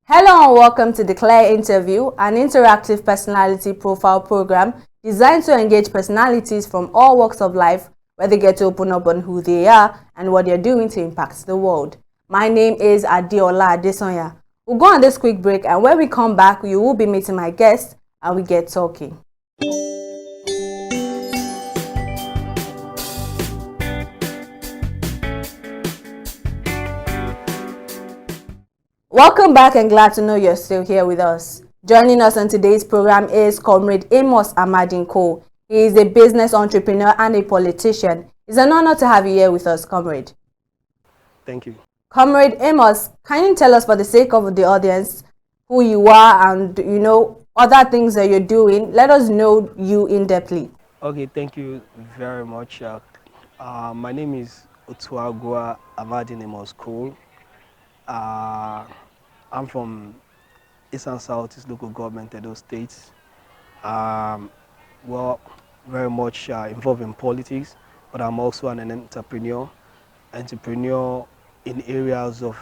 Hello and welcome to Declare Interview, an interactive personality profile program designed to engage personalities from all walks of life where they get to open up on who they are and what they're doing to impact the world. My name is Adiola Adesonya. We'll go on this quick break, and when we come back, you will be meeting my guests and we get talking. Welcome back and glad to know you're still here with us. Joining us on today's program is Comrade Amos Cole. He is a business entrepreneur and a politician. It's an honor to have you here with us, Comrade. Thank you. Comrade Amos, can you tell us, for the sake of the audience, who you are and, other things that you're doing? Let us know you in-depthly. Okay, thank you very much. My name is Otuagua Amahdin Amos Cole. I'm from Eastern Southeast Local Government, Edo State. Well, very much involved in politics, but I'm also an entrepreneur in areas of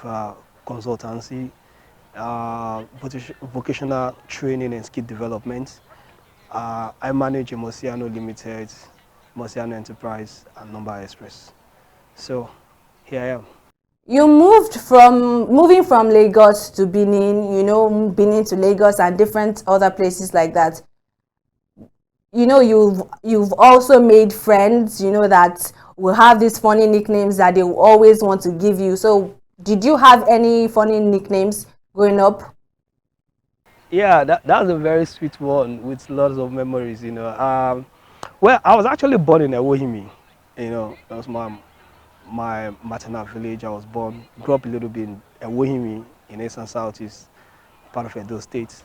consultancy, vocational training and skill development. I manage Mosiano Limited, Mosiano Enterprise, and Number Express. So here I am. You moving from Lagos to Benin, Benin to Lagos and different other places like that. You've also made friends, that will have these funny nicknames that they will always want to give you. So did you have any funny nicknames growing up? Yeah, that's a very sweet one with lots of memories, Well, I was actually born in Ewohimi, that was my maternal village. I was born, grew up a little bit in Ewohimi in Eastern Southeast, part of Edo State.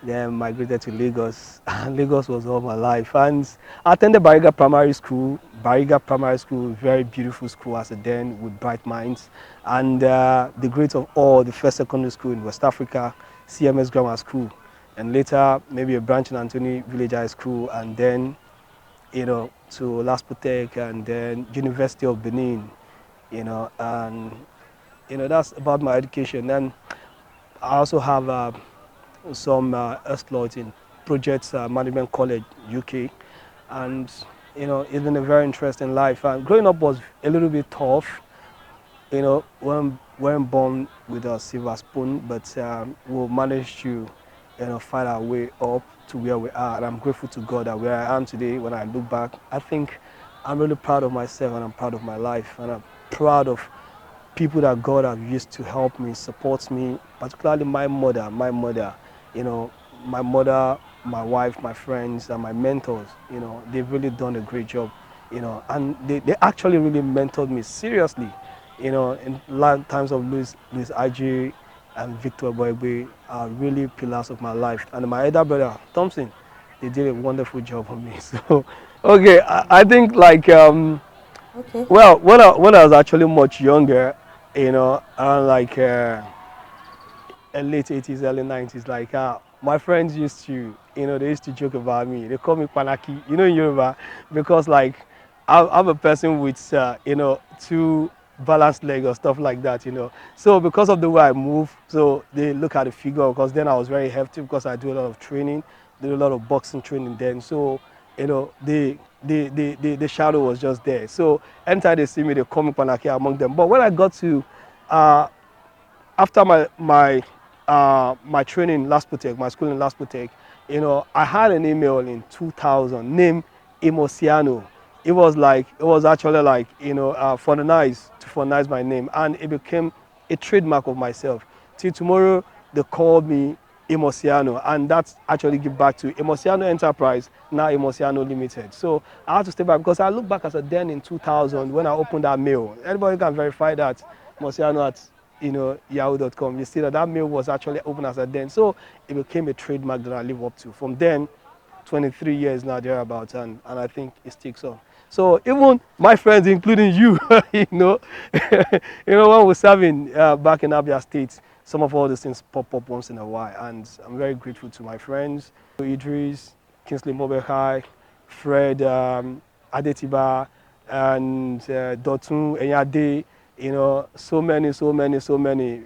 Then migrated to Lagos. Lagos was all my life. And I attended Bariga Primary School. Bariga Primary School, very beautiful school as a then, with bright minds. And the great of all, the first secondary school in West Africa, CMS Grammar School. And later, maybe a branch in Anthony Village High School, and then, to Laspotec, and then University of Benin, and, that's about my education. And I also have some exploits in projects management college UK, and it's been a very interesting life. And growing up was a little bit tough, when weren't born with a silver spoon, but we managed to find our way up to where we are, and I'm grateful to God that where I am today. When I look back, I think I'm really proud of myself, and I'm proud of my life, and I'm proud of people that God have used to help me, support me, particularly my mother, my mother, my wife, my friends, and my mentors. They've really done a great job, and they actually really mentored me seriously, in times of Louis Aj and Victor Boybe are really pillars of my life. And my elder brother, Thompson, they did a wonderful job on me. So, okay, I think Okay. well, when I was actually much younger, around late 80s, early 90s, my friends used to, they used to joke about me. They call me Panaki, in Yoruba, because I'm a person with, two balanced legs or stuff like that, So because of the way I move, so they look at the figure, because then I was very hefty, because I do a lot of training, did a lot of boxing training then. So, the shadow was just there. So anytime they see me, they call me Panaki among them. But when I got to, after my training in Laspotec, my school in Laspotec, I had an email in 2000 named Emosiano. It was actually to my name, and it became a trademark of myself. Till tomorrow, they called me Emosiano, and that's actually give back to Emosiano Enterprise, now Emosiano Limited. So I had to stay back, because I look back as a then in 2000 when I opened that mail. Anybody can verify that, Emosiano at yahoo.com. You see that mail was actually open as a then. So it became a trademark that I live up to. From then, 23 years now, thereabouts, and I think it sticks on. So even my friends, including you, when we're serving back in Abia State, some of all these things pop up once in a while, and I'm very grateful to my friends, Idris, Kingsley Mobehai, Fred, Adetiba, and Dotun Enyade, so many,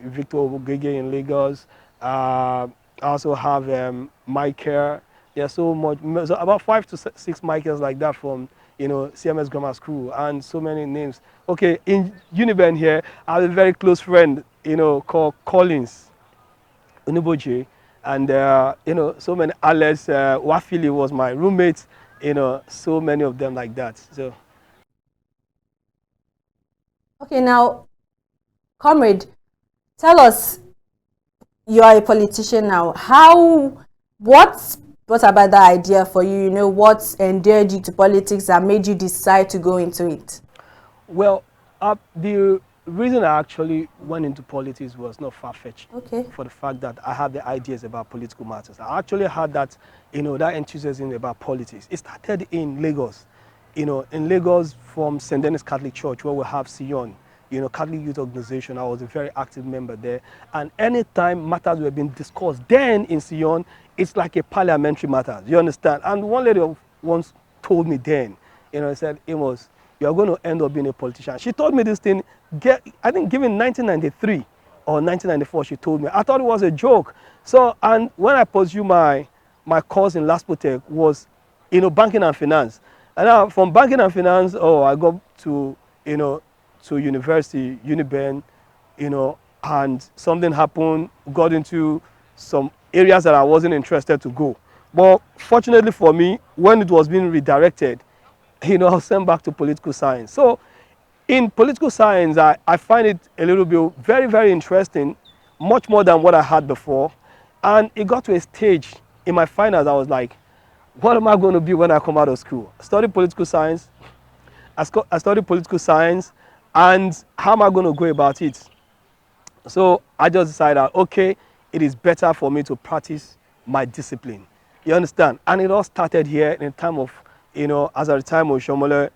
Victor Ogege in Lagos, I also have Michael. There's so much, so about 5 to 6 Michaels like that from, CMS Grammar School, and so many names. Okay, in Uniben here, I have a very close friend, called Collins Unuboje, and so many. Alex Wafili was my roommate. So many of them like that. So Okay, now, Comrade, tell us, you are a politician now. What brought about the idea for you? What endeared you to politics that made you decide to go into it? well, the reason I actually went into politics was not far-fetched. Okay. For the fact that I had the ideas about political matters. I actually had that, that enthusiasm about politics. It started in Lagos, in Lagos from St. Denis Catholic Church, where we have Sion, Catholic Youth Organization. I was a very active member there. And anytime matters were being discussed, then in Sion, it's like a parliamentary matter. You understand? And one lady once told me then, said, Amos, you're going to end up being a politician. She told me this thing, I think given 1993 or 1994, she told me. I thought it was a joke. So, and when I pursued my course in Laspotech was, banking and finance. And now from banking and finance, I got to, to university, Uniben, and something happened, got into some areas that I wasn't interested to go. But fortunately for me, when it was being redirected, I was sent back to political science. So in political science, I find it a little bit very, very interesting, much more than what I had before. And it got to a stage in my finals, I was like, what am I going to be when I come out of school? I studied political science. I studied political science, and how am I going to go about it? So I just decided, okay, it is better for me to practice my discipline. You understand? And it all started here in the time of, as at the time of Shomole,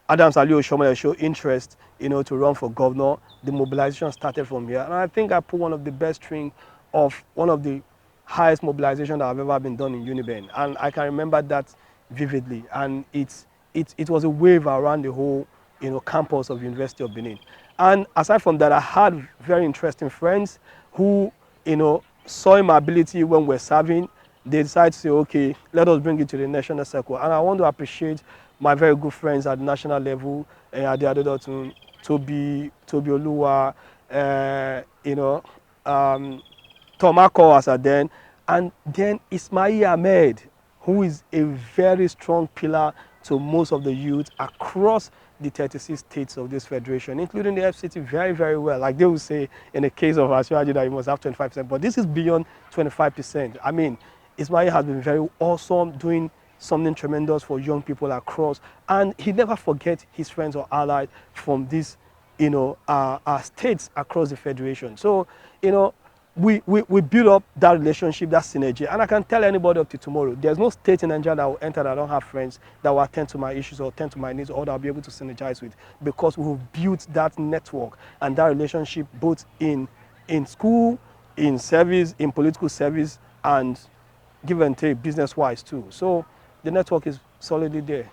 Adams Ali Oshomole showed interest, to run for governor. The mobilization started from here. And I think I put one of the best string of one of the highest mobilization that I've ever been done in Uniben. And I can remember that vividly. And it was a wave around the whole, campus of University of Benin. And aside from that, I had very interesting friends who, saw my ability when we're serving. They decided to say, okay, let us bring it to the national circle. And I want to appreciate my very good friends at the national level, Adeadotun, Toby Oluwa, Tomako Asaden, and then Ismail Ahmed, who is a very strong pillar to most of the youth across the 36 states of this federation, including the FCT, very, very well. Like they will say in the case of Ashwaji that you must have 25%, but this is beyond 25%. I mean, Ismail has been very awesome, doing something tremendous for young people across, and he never forgets his friends or allies from these, states across the federation. So, we build up that relationship, that synergy, and I can tell anybody up to tomorrow, there's no state in Nigeria that will enter that I don't have friends that will attend to my issues or attend to my needs or that I'll be able to synergize with, because we've built that network and that relationship both in school, in service, in political service, and give and take business-wise too. So the network is solidly there.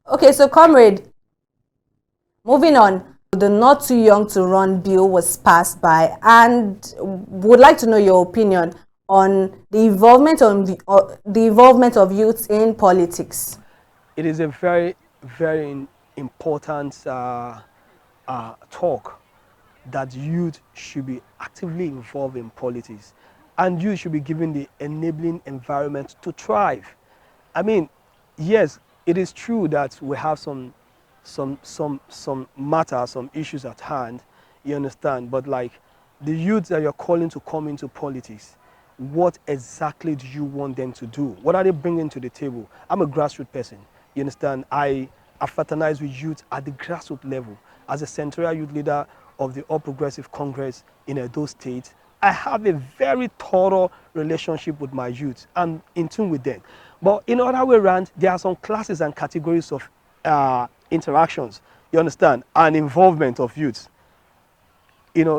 Okay, so Comrade, moving on. The Not Too Young to Run bill was passed by, and would like to know your opinion on the involvement of youths in politics. It is a very, very important talk that youth should be actively involved in politics, and youth should be given the enabling environment to thrive. I mean, yes, it is true that we have some matters, some issues at hand, you understand, but like the youth that you're calling to come into politics, what exactly do you want them to do? What are they bringing to the table? I'm a grassroots person, you understand. I fraternize with youth at the grassroots level. As a central youth leader of the All Progressive Congress in Edo State, I have a very thorough relationship with my youth and in tune with them. But in other way around, there are some classes and categories of interactions, you understand, and involvement of youth.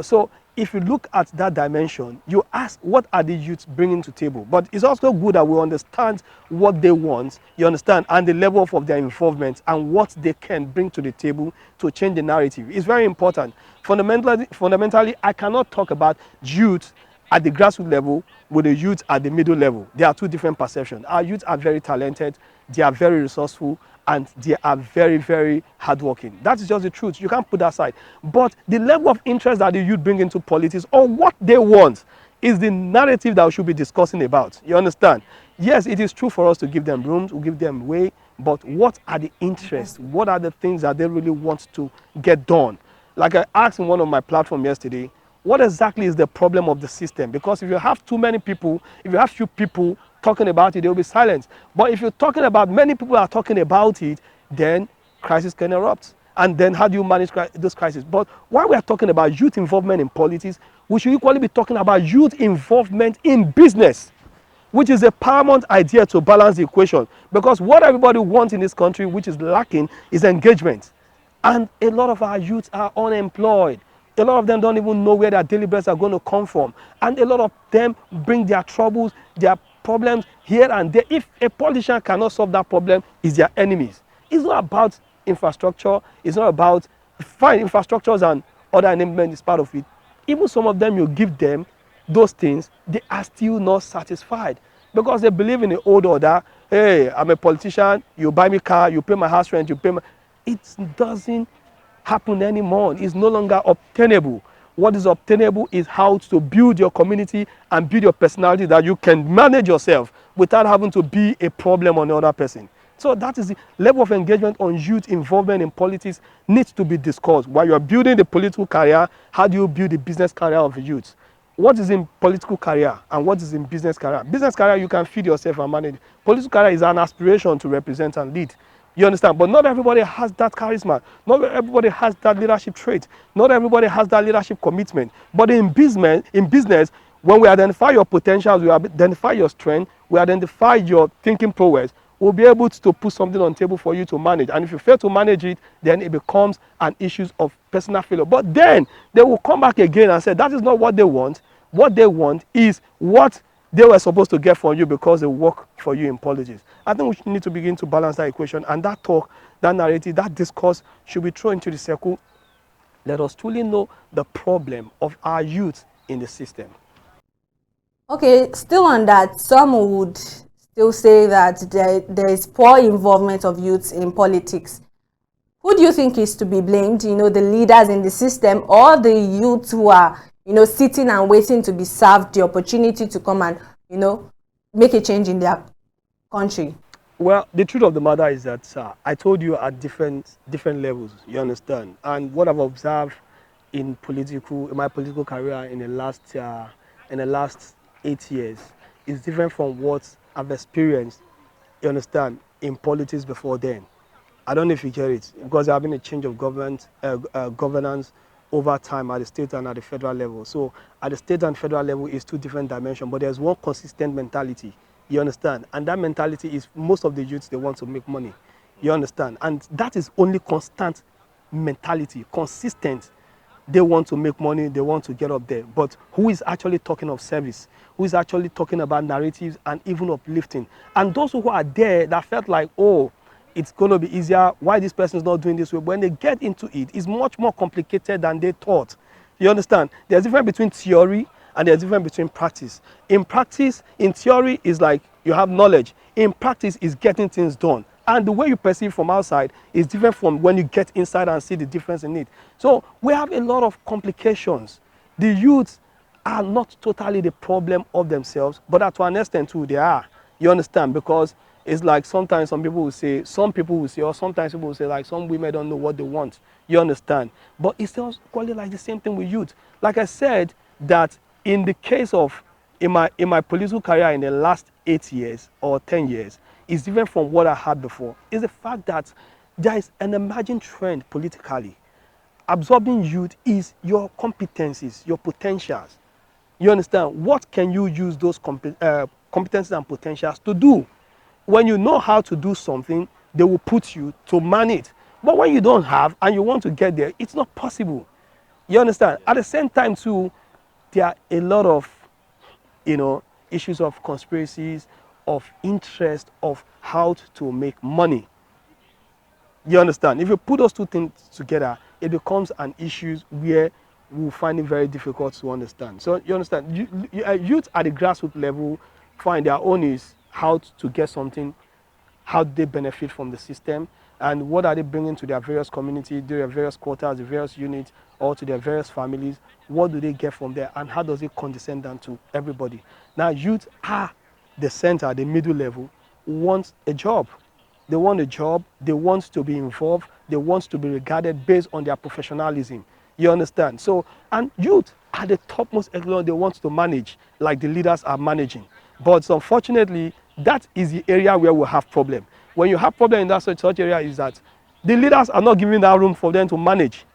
So if you look at that dimension, you ask, what are the youth bringing to table? But it's also good that we understand what they want, you understand, and the level of their involvement and what they can bring to the table to change the narrative. It's very important. Fundamentally, I cannot talk about youth at the grassroots level with the youth at the middle level. There are two different perceptions. Our youth are very talented, they are very resourceful, and they are very, very hardworking. That is just the truth. You can't put that aside. But the level of interest that the youth bring into politics, or what they want, is the narrative that we should be discussing about. You understand? Yes, it is true for us to give them rooms, we give them way, but what are the interests? What are the things that they really want to get done? Like I asked in one of my platforms yesterday, what exactly is the problem of the system? Because if you have too many people, if you have few people talking about it, they will be silent. But if you're talking about many people are talking about it, then crisis can erupt. And then how do you manage those crises? But while we are talking about youth involvement in politics, we should equally be talking about youth involvement in business, which is a paramount idea to balance the equation. Because what everybody wants in this country, which is lacking, is engagement. And a lot of our youths are unemployed. A lot of them don't even know where their daily breads are going to come from. And a lot of them bring their troubles, their problems here and there. If a politician cannot solve that problem, it's their enemies. It's not about infrastructure. It's not about fine infrastructures and other enablement is part of it. Even some of them, you give them those things, they are still not satisfied because they believe in the old order. Hey, I'm a politician, you buy me car, you pay my house rent, you pay my... It doesn't happen anymore. It's no longer obtainable. What is obtainable is how to build your community and build your personality that you can manage yourself without having to be a problem on the other person. So that is the level of engagement on youth involvement in politics needs to be discussed. While you are building the political career, how do you build the business career of the youth? What is in political career and what is in business career? Business career, you can feed yourself and manage. Political career is an aspiration to represent and lead. You understand? But not everybody has that charisma. Not everybody has that leadership trait. Not everybody has that leadership commitment. But in business, when we identify your potentials, we identify your strength, we identify your thinking prowess, we'll be able to put something on the table for you to manage. And if you fail to manage it, then it becomes an issue of personal failure. But then they will come back again and say that is not what they want. What they want is what they were supposed to get from you because they work for you in politics. I think we need to begin to balance that equation, and that talk, that narrative, that discourse should be thrown into the circle. Let us truly know the problem of our youth in the system. Okay, still on that, some would still say that there is poor involvement of youths in politics. Who do you think is to be blamed? You know, the leaders in the system or the youths who are, you know, sitting and waiting to be served the opportunity to come and, you know, make a change in their country? Well, the truth of the matter is that I told you at different levels, you understand? And what I've observed in my political career in the last 8 years is different from what I've experienced, you understand, in politics before then. I don't know if you get it, because there has been a change of governance over time at the state and at the federal level. So at the state and federal level is two different dimensions, but there's one consistent mentality, you understand? And that mentality is most of the youths, they want to make money, you understand? And that is only constant mentality, consistent. They want to make money, they want to get up there. But who is actually talking of service? Who is actually talking about narratives and even uplifting? And those who are there that felt like, oh, it's going to be easier, why this person is not doing this way? When they get into it, it's much more complicated than they thought. You understand? There's a difference between theory and there's a difference between practice. In practice, in theory, is like you have knowledge. In practice, is getting things done. And the way you perceive from outside is different from when you get inside and see the difference in it. So we have a lot of complications. The youths are not totally the problem of themselves, but to an extent too, they are. You understand? Because it's like sometimes some people will say, or sometimes people will say, like, some women don't know what they want. You understand? But it's still quite like the same thing with youth. Like I said, that in the case of, in my political career in the last 8 years or 10 years, is different from what I had before. Is the fact that there is an emerging trend politically. Absorbing youth is your competencies, your potentials. You understand? What can you use those competencies and potentials to do? When you know how to do something, they will put you to man it. But when you don't have and you want to get there, it's not possible. You understand? At the same time too, there are a lot of, you know, issues of conspiracies, of interest, of how to make money. You understand? If you put those two things together, it becomes an issue where will find it very difficult to understand. So you understand, youth at the grassroots level find their own is how to get something, how do they benefit from the system, and what are they bringing to their various communities, their various quarters, the various units, or to their various families. What do they get from there, and how does it condescend down to everybody? Now, youth are the center, the middle level, want a job. They want a job, they want to be involved, they want to be regarded based on their professionalism. You understand? So, and youth are the topmost echelon they want to manage, like the leaders are managing. But unfortunately, that is the area where we have problem. When you have problem in that such area is that the leaders are not giving that room for them to manage.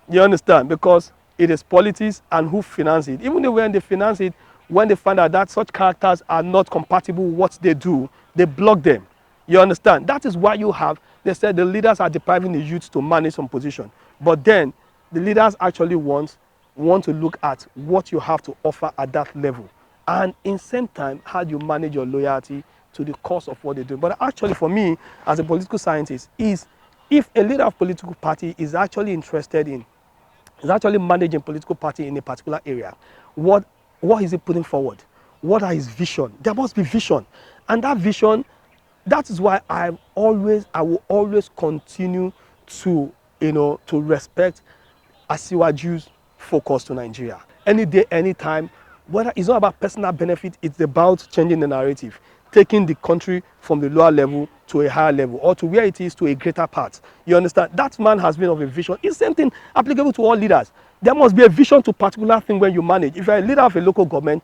You understand? Because it is politics and who finance it. Even when they finance it, when they find out that such characters are not compatible with what they do, they block them. You understand? That is why you have, they said the leaders are depriving the youth to manage some position. But then the leaders actually want to look at what you have to offer at that level. And in the same time, how do you manage your loyalty to the cause of what they do? But actually for me, as a political scientist, is if a leader of political party is actually interested in, is actually managing political party in a particular area, what is he putting forward? What are his vision? There must be vision. And that vision, that is why I will always continue to, to respect Asiwaju's focus to Nigeria. Any day, anytime, whether it's not about personal benefit, it's about changing the narrative, taking the country from the lower level to a higher level, or to where it is to a greater part. You understand? That man has been of a vision. It's the same thing applicable to all leaders. There must be a vision to a particular thing when you manage. If you're a leader of a local government,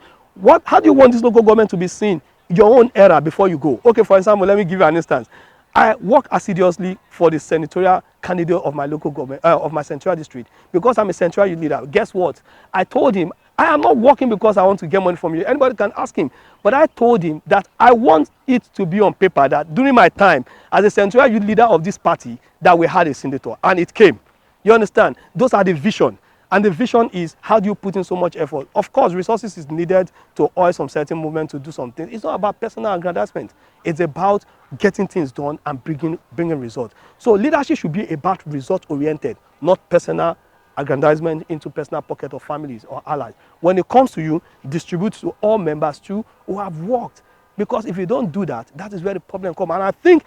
how do you want this local government to be seen? Your own era before you go. Okay, for example, let me give you an instance. I work assiduously for the senatorial candidate of my local government, of my central district, because I'm a central youth leader. Guess what? I told him, I am not working because I want to get money from you. Anybody can ask him. But I told him that I want it to be on paper that during my time as a central youth leader of this party, that we had a senator. And it came. You understand? Those are the vision. And the vision is, how do you put in so much effort? Of course, resources is needed to oil some certain movement to do something. It's not about personal aggrandizement. It's about getting things done and bringing results. So leadership should be about result-oriented, not personal aggrandizement into personal pocket of families or allies. When it comes to you, distribute to all members too who have worked. Because if you don't do that, that is where the problem comes. And I think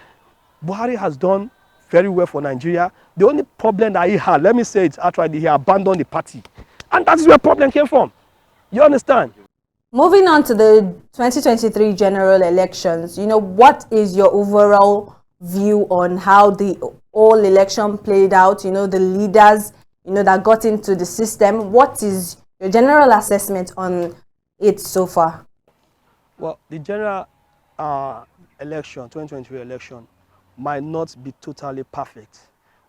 Buhari has done very well for Nigeria. The only problem that he had, let me say it outright, he abandoned the party. And that is where the problem came from. You understand? Moving on to the 2023 general elections, what is your overall view on how the whole election played out? The leaders, that got into the system. What is your general assessment on it so far? Well, the general election, 2023 election, might not be totally perfect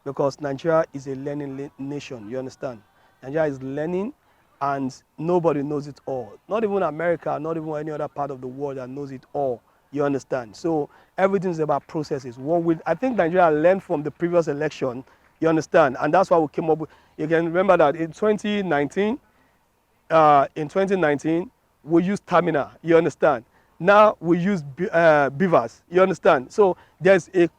because Nigeria is a learning nation, you understand? Nigeria is learning and nobody knows it all. Not even America, not even any other part of the world that knows it all, you understand? So everything is about processes. I think Nigeria learned from the previous election, you understand? And that's why we came up with, you can remember that in 2019, we used Terminal, you understand? Now we use beavers, you understand? So there's a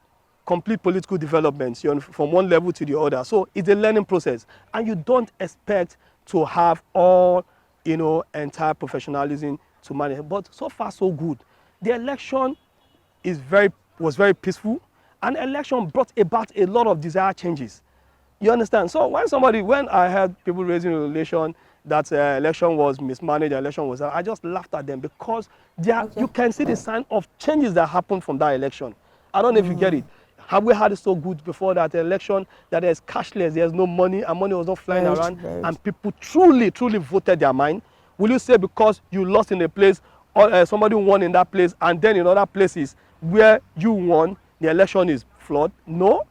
complete political development from one level to the other. So it's a learning process. And you don't expect to have all, entire professionalism to manage. But so far, so good. The election was very peaceful. And election brought about a lot of desired changes. You understand? So when I heard people raising a relation that election was mismanaged, election was, I just laughed at them because you can see the sign of changes that happened from that election. I don't know if you get it. Have we had it so good before that election that there's cashless, there's no money, and money was not flying around, and people truly, truly voted their mind? Will you say because you lost in a place, or somebody won in that place, and then in other places where you won, the election is flawed? No.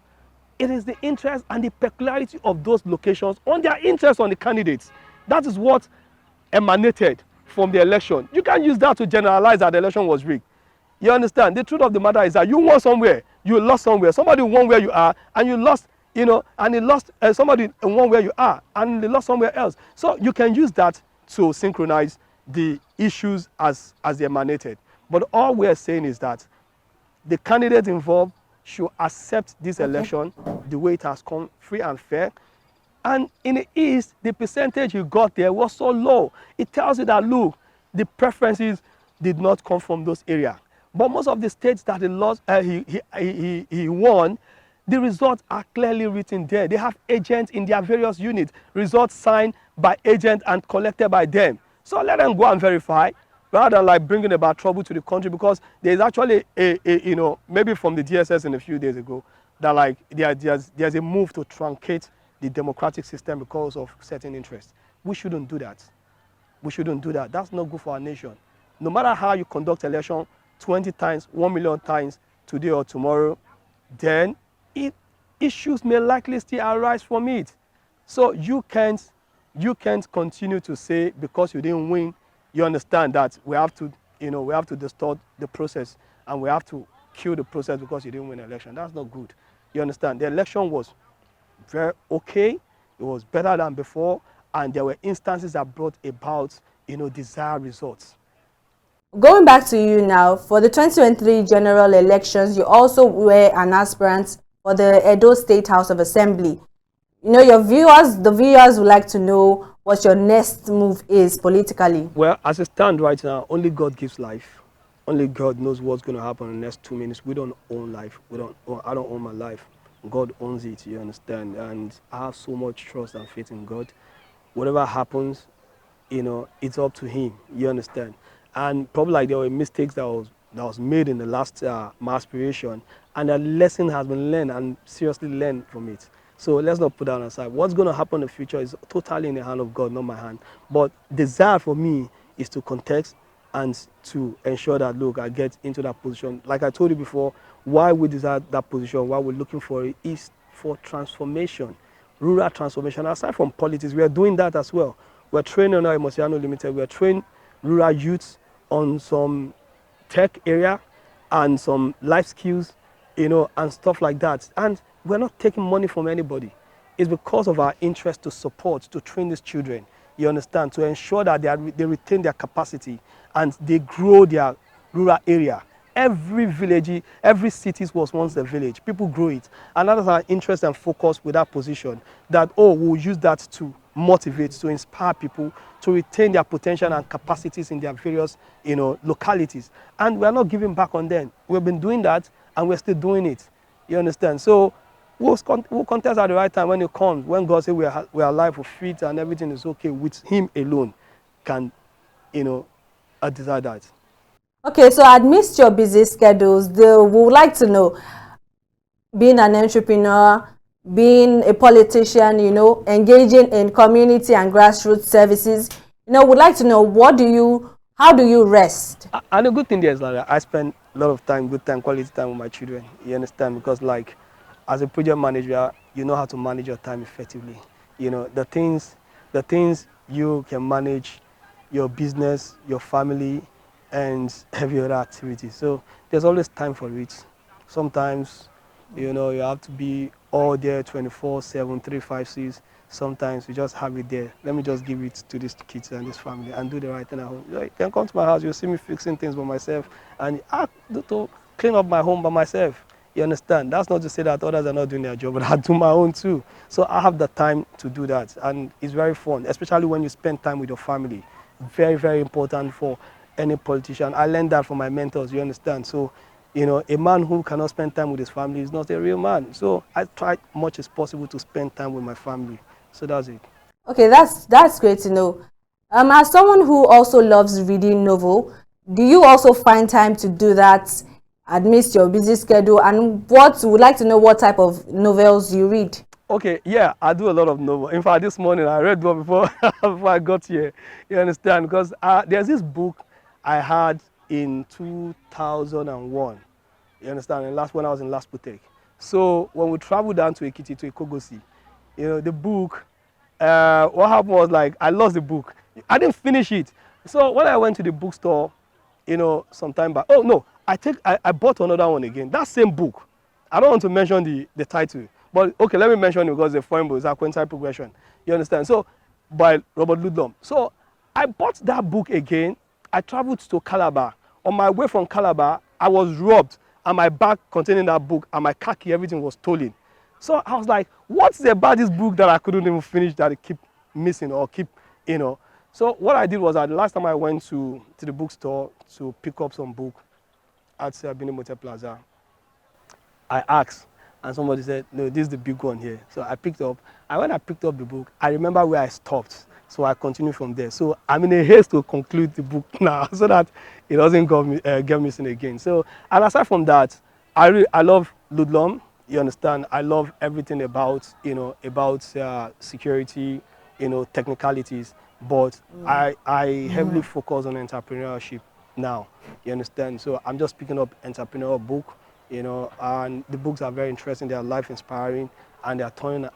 It is the interest and the peculiarity of those locations on their interest on the candidates. That is what emanated from the election. You can't use that to generalize that the election was rigged. You understand? The truth of the matter is that you won somewhere, you lost somewhere. Somebody won where you are, and you lost, and he lost, somebody won where you are, and they lost somewhere else. So you can use that to synchronize the issues as they emanated. But all we're saying is that the candidates involved should accept this election the way it has come, free and fair. And in the East, the percentage you got there was so low. It tells you that, look, the preferences did not come from those areas. But most of the states that he won, the results are clearly written there. They have agents in their various units, results signed by agents and collected by them. So let them go and verify, rather than like bringing about trouble to the country, because there's actually maybe from the DSS in a few days ago, that like there's a move to truncate the democratic system because of certain interests. We shouldn't do that. We shouldn't do that. That's not good for our nation. No matter how you conduct election 20 times, 1 million times today or tomorrow, then issues may likely still arise from it. So you can't continue to say because you didn't win, you understand that we have to distort the process and we have to kill the process because you didn't win the election. That's not good. You understand? The election was very okay. It was better than before, and there were instances that brought about desired results. Going back to you now, for the 2023 general elections, you also were an aspirant for the Edo State House of Assembly. The viewers would like to know what your next move is politically. Well, as it stands right now, only God gives life. Only God knows what's going to happen in the next 2 minutes. We don't own life. I don't own my life. God owns it, you understand? And I have so much trust and faith in God. Whatever happens, it's up to Him, you understand? And probably like there were mistakes that was made in the last my aspiration, and a lesson has been learned and seriously learned from it. So let's not put that aside. What's going to happen in the future is totally in the hand of God, not my hand. But desire for me is to contest and to ensure that, look, I get into that position. Like I told you before, why we desire that position, why we're looking for it, is for transformation, rural transformation. Aside from politics, we are doing that as well. We're training on our Emosiano Limited. We're training rural youths on some tech area and some life skills, and stuff like that. And we're not taking money from anybody. It's because of our interest to support, to train these children, you understand, to ensure that they retain their capacity and they grow their rural area. Every village, every city was once a village. People grow it. And that is our interest and focus with that position, that, we'll use that to motivate, to inspire people to retain their potential and capacities in their various, localities. And we're not giving back on them. We've been doing that and we're still doing it. You understand? So we'll contest at the right time when it comes. When God says we are alive, we're fit, and everything is okay, with Him alone can, decide that. Okay, so amidst your busy schedules, we would like to know, being an entrepreneur, being a politician, engaging in community and grassroots services, would like to know, how do you rest? And the good thing there is that I spend a lot of time, good time, quality time with my children. You understand? Because like, as a project manager, you know how to manage your time effectively. The things you can manage, your business, your family, and every other activity. So there's always time for it. Sometimes, you have to be all there 24/7, 356. Sometimes you just have it there. Let me just give it to these kids and this family and do the right thing at home. You can come to my house, you'll see me fixing things by myself, and I do to clean up my home by myself. You understand? That's not to say that others are not doing their job, but I do my own too. So I have the time to do that, and it's very fun, especially when you spend time with your family. Very, very important for any politician. I learned that from my mentors, you understand? So, a man who cannot spend time with his family is not a real man. So I try much as possible to spend time with my family. So that's it. Okay, that's great to know. As someone who also loves reading novel, do you also find time to do that amidst your busy schedule? And would like to know what type of novels you read? Okay, yeah, I do a lot of novel. In fact, this morning I read one before before I got here. You understand? Because there's this book I had in 2001. You understand? And when I was in Lasputech. So when we traveled down to Ekiti, to Ikogosi, the book, what happened was, like, I lost the book. I didn't finish it. So when I went to the bookstore, some time back, I bought another one again. That same book. I don't want to mention the title, but okay, let me mention it because the foreign book is a quintile progression. You understand? So, by Robert Ludlum. So I bought that book again. I traveled to Calabar. On my way from Calabar, I was robbed, and my bag containing that book and my car key, everything was stolen. So I was like, what's about this book that I couldn't even finish that I keep missing or keep, you know. So what I did was that the last time I went to the bookstore to pick up some book at Bini Motel Plaza, I asked, and somebody said, no, this is the big one here. So I picked up, and when I picked up the book, I remember where I stopped. So I continued from there. So I'm in a haste to conclude the book now so that it doesn't get missing again. So, and aside from that, I love Ludlum, you understand? I love everything about, about security, technicalities, but I heavily focus on entrepreneurship now, you understand? So I'm just picking up entrepreneurial book, and the books are very interesting, they are life inspiring, and they are turning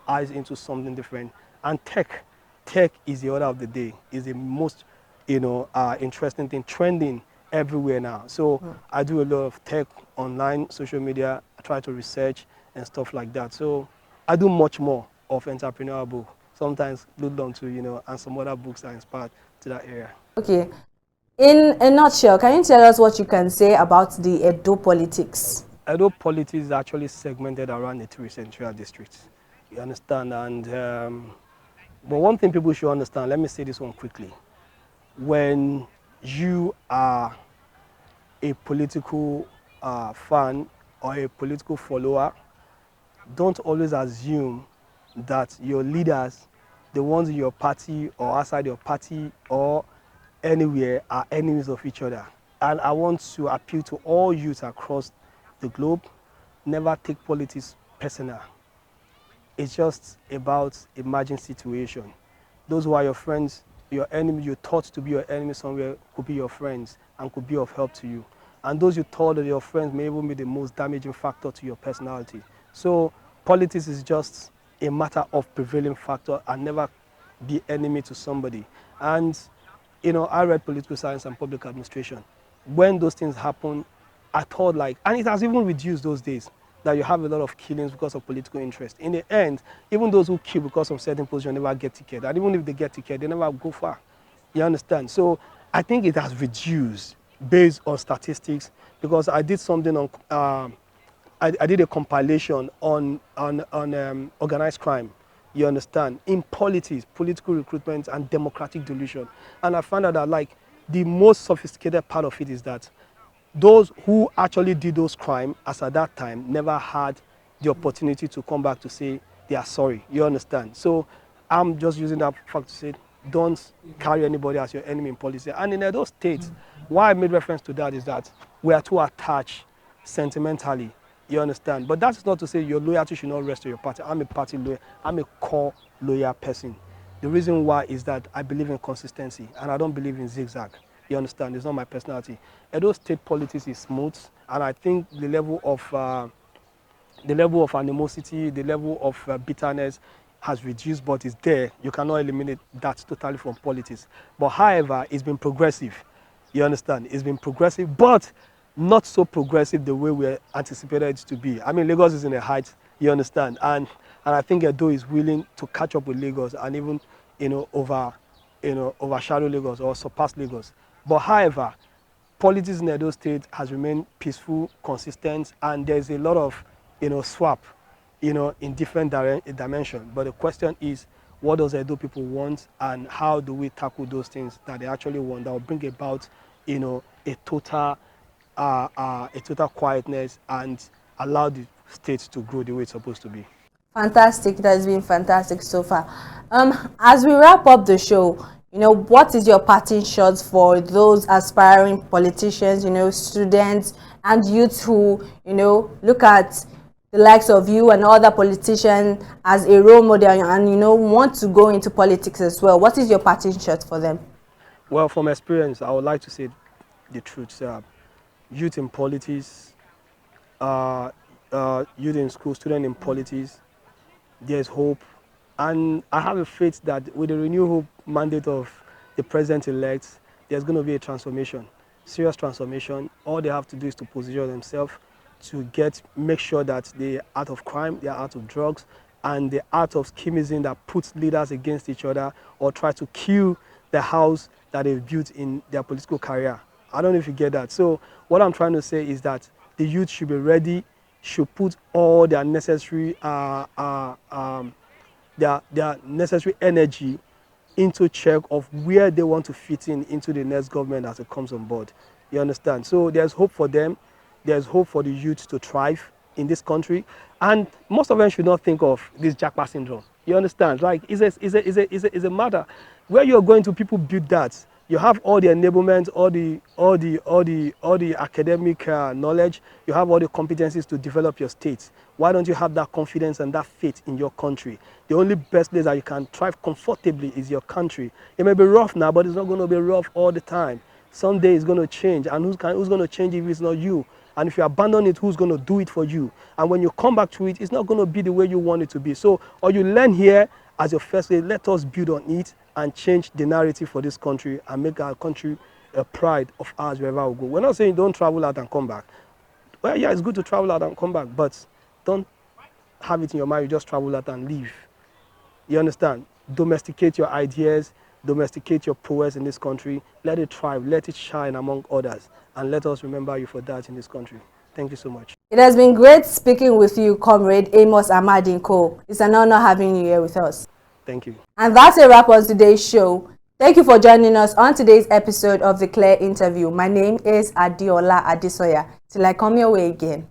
eyes into something different. And tech is the order of the day, is the most, interesting thing, trending everywhere now. So I do a lot of tech online, social media, I try to research and stuff like that. So I do much more of entrepreneurial book. Sometimes look down to, and some other books are inspired to that area. Okay. In a nutshell, can you tell us what you can say about the Edo politics? Edo politics is actually segmented around the three central districts. You understand? And but one thing people should understand, let me say this one quickly. When you are a political fan or a political follower, don't always assume that your leaders, the ones in your party or outside your party or anywhere, are enemies of each other. And I want to appeal to all youth across the globe, never take politics personal. It's just about emerging situation. Those who are your friends, your enemy, you thought to be your enemy somewhere, could be your friends and could be of help to you. And those you thought that your friends may even be the most damaging factor to your personality. So politics is just a matter of prevailing factor and never be enemy to somebody. And I read political science and public administration. When those things happen, I thought and it has even reduced those days, that you have a lot of killings because of political interest. In the end, even those who kill because of certain position never get ticket. And even if they get ticket, they never go far. You understand? So I think it has reduced based on statistics, because I did something on, I did a compilation on organized crime. You understand? In politics, political recruitment and democratic delusion. And I found out that the most sophisticated part of it is that those who actually did those crimes as at that time never had the opportunity to come back to say they are sorry. You understand? So I'm just using that fact to say, don't carry anybody as your enemy in policy. And in those states, why I made reference to that is that we are too attached sentimentally. You understand? But that's not to say your loyalty should not rest on your party. I'm a party loyal. I'm a core loyal person. The reason why is that I believe in consistency and I don't believe in zigzag. You understand? It's not my personality. Edo state politics is smooth, and I think the level of animosity, the level of bitterness has reduced, but it's there. You cannot eliminate that totally from politics. But however, it's been progressive. You understand? It's been progressive, but not so progressive the way we anticipated it to be. I mean, Lagos is in a height. You understand? And I think Edo is willing to catch up with Lagos and even, overshadow Lagos or surpass Lagos. But however, politics in Edo State has remained peaceful, consistent, and there's a lot of, swap, in different dimensions. But the question is, what does Edo people want, and how do we tackle those things that they actually want that will bring about, a total quietness and allow the state to grow the way it's supposed to be. Fantastic. That's been fantastic so far. As we wrap up the show, what is your parting shots for those aspiring politicians, students and youths who, look at the likes of you and other politicians as a role model and, want to go into politics as well? What is your parting shot for them? Well, from experience, I would like to say the truth. Youth in politics, youth in school, student in politics, there's hope. And I have a faith that with the renewed hope mandate of the president-elect, there's going to be a transformation, serious transformation. All they have to do is to position themselves to make sure that they're out of crime, they're out of drugs, and they're out of schemism that puts leaders against each other or try to kill the house that they've built in their political career. I don't know if you get that. So what I'm trying to say is that the youth should be ready, should put all their necessary their necessary energy into check of where they want to fit in into the next government as it comes on board. You understand? So there's hope for them. There's hope for the youth to thrive in this country. And most of them should not think of this jackpot syndrome. You understand? Like, it's a matter. Where you're going to, people build that. You have all the enablement, all the academic knowledge. You have all the competencies to develop your state. Why don't you have that confidence and that faith in your country? The only best place that you can thrive comfortably is your country. It may be rough now, but it's not going to be rough all the time. Someday it's going to change, and who's going to change if it's not you? And if you abandon it, who's going to do it for you? And when you come back to it, it's not going to be the way you want it to be. So, or you learn here as your first day, let us build on it and change the narrative for this country and make our country a pride of ours wherever we go. We're not saying don't travel out and come back. Well, yeah, it's good to travel out and come back, but don't have it in your mind, you just travel out and leave. You understand? Domesticate your ideas, domesticate your prowess in this country, let it thrive, let it shine among others, and let us remember you for that in this country. Thank you so much. It has been great speaking with you, Comrade Amos Cole. It's an honor having you here with us. Thank you. And that's a wrap on today's show. Thank you for joining us on today's episode of The Clear Interview. My name is Adiola Adisoya. Till I come your way again.